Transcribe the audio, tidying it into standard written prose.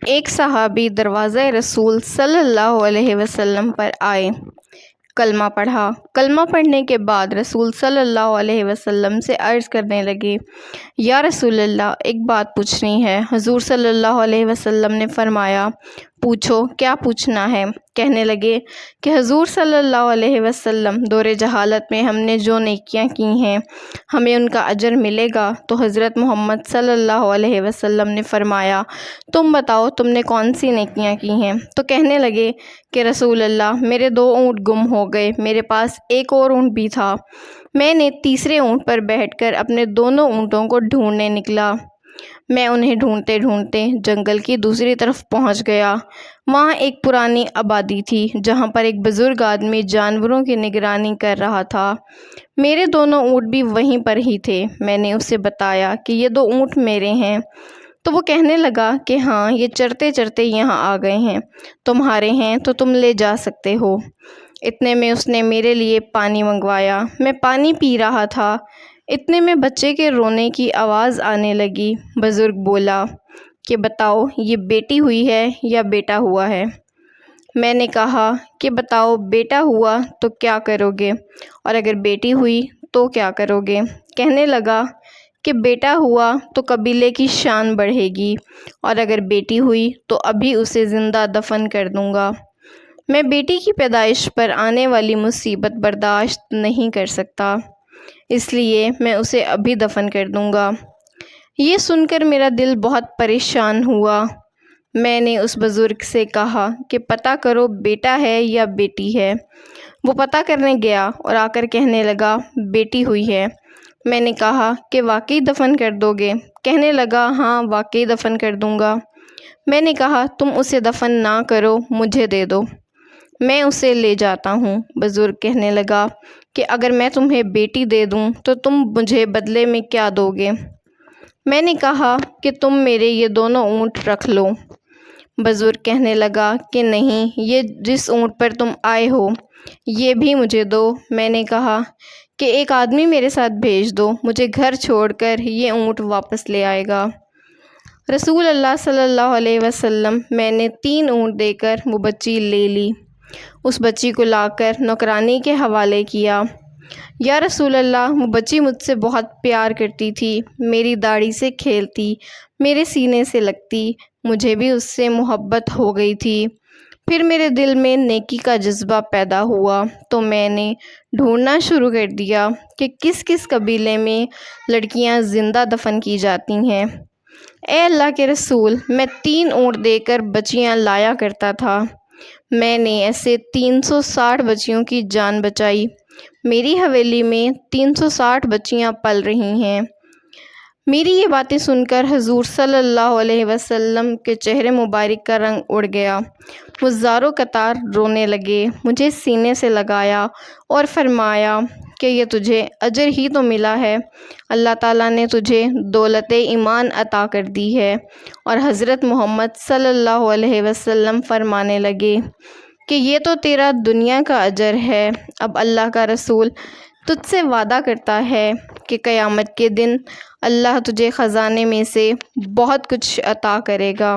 ایک صحابی دروازہ رسول صلی اللہ علیہ وسلم پر آئے، کلمہ پڑھا۔ کلمہ پڑھنے کے بعد رسول صلی اللہ علیہ وسلم سے عرض کرنے لگے، یا رسول اللہ، ایک بات پوچھنی ہے۔ حضور صلی اللہ علیہ وسلم نے فرمایا، پوچھو، کیا پوچھنا ہے؟ کہنے لگے کہ حضور صلی اللہ علیہ وسلم، دور جہالت میں ہم نے جو نیکیاں کی ہیں ہمیں ان کا اجر ملے گا؟ تو حضرت محمد صلی اللہ علیہ وسلم نے فرمایا، تم بتاؤ تم نے کون سی نیکیاں کی ہیں؟ تو کہنے لگے کہ رسول اللہ، میرے 2 اونٹ گم ہو گئے، میرے پاس ایک اور اونٹ بھی تھا، میں نے تیسرے اونٹ پر بیٹھ کر اپنے دونوں اونٹوں کو ڈھونڈنے نکلا۔ میں انہیں ڈھونڈتے ڈھونڈتے جنگل کی دوسری طرف پہنچ گیا۔ وہاں ایک پرانی آبادی تھی جہاں پر ایک بزرگ آدمی جانوروں کی نگرانی کر رہا تھا۔ میرے دونوں اونٹ بھی وہیں پر ہی تھے۔ میں نے اسے بتایا کہ یہ 2 اونٹ میرے ہیں، تو وہ کہنے لگا کہ ہاں، یہ چرتے چرتے یہاں آ گئے ہیں، تمہارے ہیں تو تم لے جا سکتے ہو۔ اتنے میں اس نے میرے لیے پانی منگوایا۔ میں پانی پی رہا تھا، اتنے میں بچے کے رونے کی آواز آنے لگی۔ بزرگ بولا کہ بتاؤ، یہ بیٹی ہوئی ہے یا بیٹا ہوا ہے؟ میں نے کہا کہ بتاؤ، بیٹا ہوا تو کیا کرو گے، اور اگر بیٹی ہوئی تو کیا کرو گے؟ کہنے لگا کہ بیٹا ہوا تو قبیلے کی شان بڑھے گی، اور اگر بیٹی ہوئی تو ابھی اسے زندہ دفن کر دوں گا۔ میں بیٹی کی پیدائش پر آنے والی مصیبت برداشت نہیں کر سکتا، اس لیے میں اسے ابھی دفن کر دوں گا۔ یہ سن کر میرا دل بہت پریشان ہوا۔ میں نے اس بزرگ سے کہا کہ پتہ کرو بیٹا ہے یا بیٹی ہے۔ وہ پتہ کرنے گیا اور آ کر کہنے لگا بیٹی ہوئی ہے۔ میں نے کہا کہ واقعی دفن کر دو گے؟ کہنے لگا ہاں، واقعی دفن کر دوں گا۔ میں نے کہا تم اسے دفن نہ کرو، مجھے دے دو، میں اسے لے جاتا ہوں۔ بزرگ کہنے لگا کہ اگر میں تمہیں بیٹی دے دوں تو تم مجھے بدلے میں کیا دو گے؟ میں نے کہا کہ تم میرے یہ دونوں اونٹ رکھ لو۔ بزرگ کہنے لگا کہ نہیں، یہ جس اونٹ پر تم آئے ہو یہ بھی مجھے دو۔ میں نے کہا کہ ایک آدمی میرے ساتھ بھیج دو، مجھے گھر چھوڑ کر یہ اونٹ واپس لے آئے گا۔ رسول اللہ صلی اللہ علیہ وسلم، میں نے 3 اونٹ دے کر وہ بچی لے لی۔ اس بچی کو لا کر نوکرانی کے حوالے کیا۔ یا رسول اللہ، وہ بچی مجھ سے بہت پیار کرتی تھی، میری داڑھی سے کھیلتی، میرے سینے سے لگتی، مجھے بھی اس سے محبت ہو گئی تھی۔ پھر میرے دل میں نیکی کا جذبہ پیدا ہوا تو میں نے ڈھونڈنا شروع کر دیا کہ کس کس قبیلے میں لڑکیاں زندہ دفن کی جاتی ہیں۔ اے اللہ کے رسول، میں 3 اونٹ دے کر بچیاں لایا کرتا تھا، میں نے ایسے 360 بچیوں کی جان بچائی۔ میری حویلی میں 360 بچیاں پل رہی ہیں۔ میری یہ باتیں سن کر حضور صلی اللہ علیہ وسلم کے چہرے مبارک کا رنگ اڑ گیا۔ وہ زاروں قطار رونے لگے، مجھے سینے سے لگایا اور فرمایا کہ یہ تجھے اجر ہی تو ملا ہے، اللہ تعالیٰ نے تجھے دولت ایمان عطا کر دی ہے۔ اور حضرت محمد صلی اللہ علیہ وسلم فرمانے لگے کہ یہ تو تیرا دنیا کا اجر ہے، اب اللہ کا رسول تجھ سے وعدہ کرتا ہے کہ قیامت کے دن اللہ تجھے خزانے میں سے بہت کچھ عطا کرے گا۔